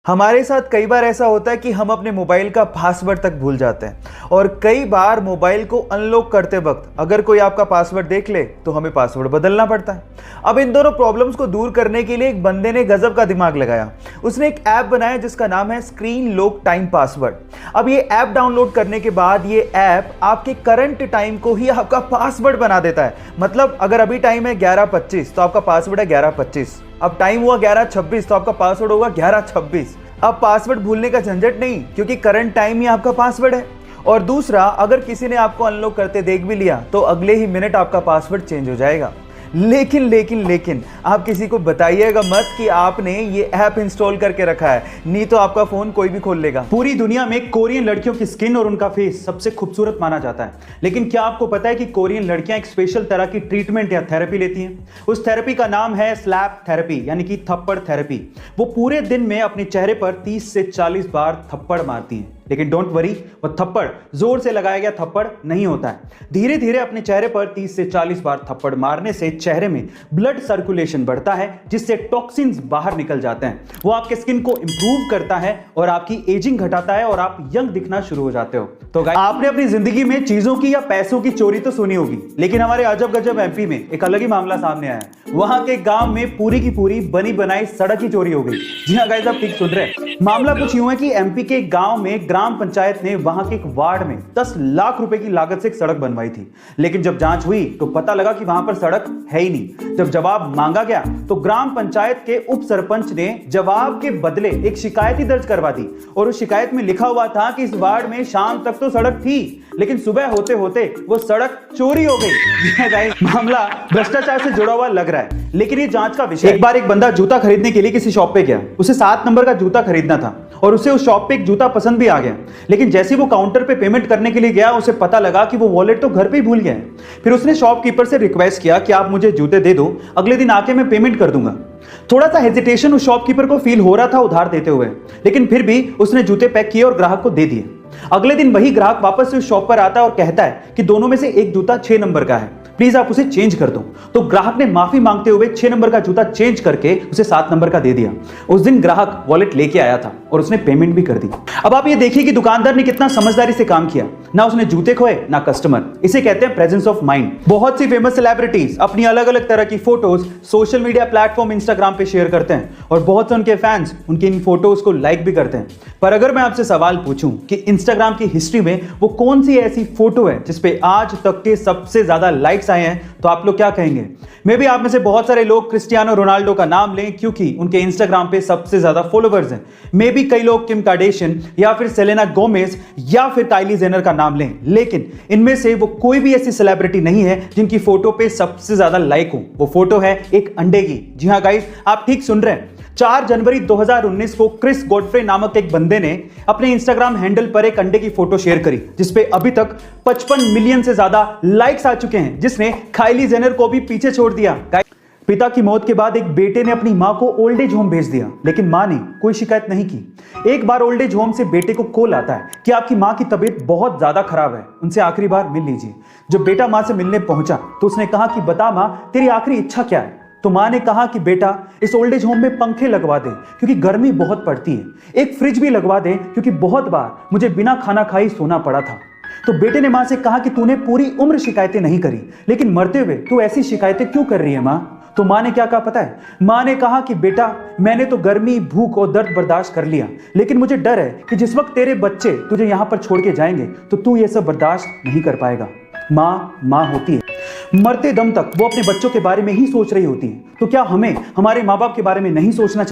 हमारे साथ कई बार ऐसा होता है कि हम अपने मोबाइल का पासवर्ड तक भूल जाते हैं और कई बार मोबाइल को अनलॉक करते वक्त अगर कोई आपका पासवर्ड देख ले तो हमें पासवर्ड बदलना पड़ता है। अब इन दोनों प्रॉब्लम्स को दूर करने के लिए एक बंदे ने गजब का दिमाग लगाया। उसने एक ऐप बनाया जिसका नाम है स्क्रीन लॉक टाइम पासवर्ड। अब ये ऐप डाउनलोड करने के बाद ये ऐप आपके करंट टाइम को ही आपका पासवर्ड बना देता है। मतलब अगर अभी टाइम है 11:25 तो आपका पासवर्ड है 11:25। अब टाइम हुआ 11:26 तो आपका पासवर्ड होगा 11:26। अब पासवर्ड भूलने का झंझट नहीं, क्योंकि करंट टाइम ही आपका पासवर्ड है। और दूसरा, अगर किसी ने आपको अनलॉक करते देख भी लिया तो अगले ही मिनट आपका पासवर्ड चेंज हो जाएगा। लेकिन आप किसी को बताइएगा मत कि आपने ये ऐप इंस्टॉल करके रखा है, नहीं तो आपका फोन कोई भी खोल लेगा। पूरी दुनिया में कोरियन लड़कियों की स्किन और उनका फेस सबसे खूबसूरत माना जाता है, लेकिन क्या आपको पता है कि कोरियन लड़कियां एक स्पेशल तरह की ट्रीटमेंट या थेरेपी लेती हैं? उस थेरेपी का नाम है स्लैप थेरेपी, यानी कि थप्पड़ थेरेपी। वो पूरे दिन में अपने चेहरे पर 30 से 40 बार थप्पड़ मारती हैं। लेकिन डोंट वरी, वो थप्पड़ जोर से लगाया गया थप्पड़ नहीं होता है। धीरे धीरे अपने चेहरे पर 30 से 40 बार थप्पड़ मारने से चेहरे में ब्लड सर्कुलेशन बढ़ता है, जिससे टॉक्सिन्स बाहर निकल जाते हैं। वो आपके स्किन को इंप्रूव करता है और आपकी एजिंग घटाता है और आप यंग दिखना शुरू हो जाते हो। तो गाइस, आपने अपनी जिंदगी में चीजों की या पैसों की चोरी तो सुनी होगी, लेकिन हमारे अजब गजब एमपी में एक अलग ही मामला सामने आया है। वहां के गांव में पूरी की पूरी बनी बनाई सड़क की चोरी हो गई। जी हाँ गाइस, आप ठीक सुन रहे हैं। मामला कुछ यूं है कि एमपी के गांव में ग्राम पंचायत ने वहां के एक वार्ड में 10 लाख रुपए की लागत से एक सड़क बनवाई थी। लेकिन जब जांच हुई तो पता लगा कि वहां पर सड़क है ही नहीं। जब जवाब मांगा गया तो ग्राम पंचायत के उप सरपंच ने जवाब के बदले एक शिकायत ही दर्ज करवा दी, और उस शिकायत में लिखा हुआ था कि इस वार्ड में शाम तक तो सड़क थी, लेकिन सुबह होते होते वो सड़क चोरी हो गई। मामला भ्रष्टाचार से जुड़ा हुआ लग रहा है, लेकिन ये जांच का विषय। एक बार एक बंदा जूता खरीदने के लिए किसी शॉप पे गया। उसे 7 नंबर का जूता खरीदना था और उसे उस शॉप पे एक जूता पसंद भी आ गया। लेकिन जैसे वो काउंटर पे पेमेंट करने के लिए गया, उसे पता लगा कि वो वॉलेट तो घर पे ही भूल गया है। फिर उसने शॉपकीपर से रिक्वेस्ट किया कि आप मुझे जूते दे दो, अगले दिन आके मैं पेमेंट कर दूंगा। थोड़ा सा हेजिटेशन उस शॉपकीपर को फील हो रहा था उधार देते हुए, लेकिन फिर भी उसने जूते पैक किए और ग्राहक को दे दिए। अगले दिन वही ग्राहक वापस से उस शॉप पर आता है और कहता है कि दोनों में से एक जूता 6 नंबर का है, प्लीज आप उसे चेंज कर दो। तो ग्राहक ने माफी मांगते हुए 6 नंबर का जूता चेंज करके उसे 7 नंबर का दे दिया। उस दिन ग्राहक वॉलेट लेके आया था और उसने पेमेंट भी कर दी। अब आप ये देखिए कि दुकानदार ने कितना समझदारी से काम किया। ना उसने जूते खोए ना कस्टमर। इसे कहते हैं प्रेजेंस ऑफ माइंड। बहुत सी फेमस सेलिब्रिटीज अपनी अलग अलग तरह की photos social media platform Instagram पे शेयर करते हैं और बहुत से उनके फैंस उनकी इन फोटोज को लाइक भी करते हैं। पर अगर मैं आपसे सवाल पूछूं कि इंस्टाग्राम की हिस्ट्री में वो कौन सी ऐसी फोटो है जिसपे आज तक के सबसे ज्यादा लाइक्स आए हैं, तो आप लोग क्या कहेंगे? मे भी आप में से बहुत सारे लोग क्रिस्टियानो रोनाल्डो का नाम लें, क्योंकि उनके इंस्टाग्राम पे सबसे ज्यादा फॉलोवर्स हैं। मे भी कई लोग किम कार्दाशियन या फिर सेलेना गोमेज या फिर काइली जेनर का नाम लें, लेकिन इनमें से वो कोई भी ऐसी सेलिब्रिटी नहीं है जिनकी फोटो पे सबसे ज्यादा लाइक हो। वो फोटो है एक अंडे की। जी हाँ गाइस, आप ठीक सुन रहे हैं। 4 जनवरी 2019 को क्रिस गॉडफ्रे नामक एक बंदे ने अपने इंस्टाग्राम हैंडल पर एक अंडे की फोटो शेयर करी, जिसपे अभी तक 55 मिलियन से ज्यादा लाइक्स आ चुके हैं, जिसने काइली जेनर को भी पीछे छोड़ दिया। पिता की मौत के बाद एक बेटे ने अपनी मां को ओल्ड एज होम भेज दिया, लेकिन मां ने कोई शिकायत नहीं की। एक बार ओल्ड एज होम से बेटे को कॉल आता है कि आपकी मां की तबीयत बहुत ज्यादा खराब है, उनसे आखिरी बार मिल लीजिए। जब बेटा मां से मिलने पहुंचा तो उसने कहा कि बता मां, तेरी आखिरी इच्छा क्या है? तो मां ने कहा कि बेटा, इस ओल्ड एज होम में पंखे लगवा दे क्योंकि गर्मी बहुत पड़ती है। एक फ्रिज भी लगवा दे क्योंकि बहुत बार मुझे बिना खाना खाई सोना पड़ा था। तो बेटे ने मां से कहा कि तूने पूरी उम्र शिकायतें नहीं करी, लेकिन मरते हुए तू ऐसी शिकायतें क्यों कर रही है मां? तो मां ने क्या कहा पता है? मां ने कहा कि बेटा, मैंने तो गर्मी, भूख और दर्द बर्दाश्त कर लिया, लेकिन मुझे डर है कि जिस वक्त तेरे बच्चे तुझे यहां पर छोड़ के जाएंगे तो तू ये सब बर्दाश्त नहीं कर पाएगा। मां होती है, मरते दम तक वो अपने बच्चों के बारे में ही सोच रही होती है। तो क्या हमें हमारे माँ बाप के बारे में नहीं सोचना चाहिए?